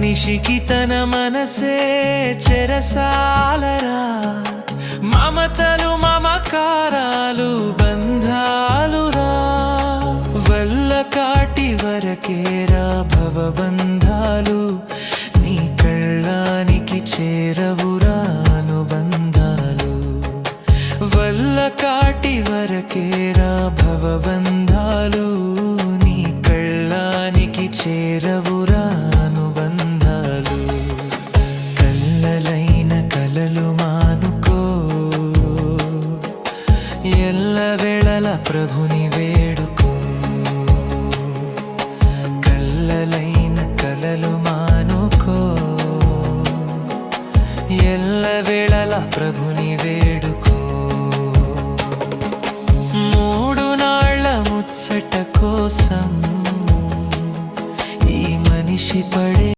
మనిషికి తన మనసే చెరసాలరా, మమతలు మమకారాలు బంధాలురా, వల్ల కాటి వరకేరా భవబంధాలు, నీ కళ్ళానికి చేరవురా అనుబంధాలు, వల్ల కాటి వరకేరా భవబంధాలు, నీ కళ్ళానికి చేరవురా అనుబంధాలు. కళ్ళలైన కలలు మానుకో, ఎల్లవేళల ప్రభుని వేడుకో. కళ్ళలైన కలలు మానుకో, ఎల్లవేళల ప్రభుని వేడుకో. మూడు నాళ్ళ ముచ్చట కోసం ఈ మనిషి పడే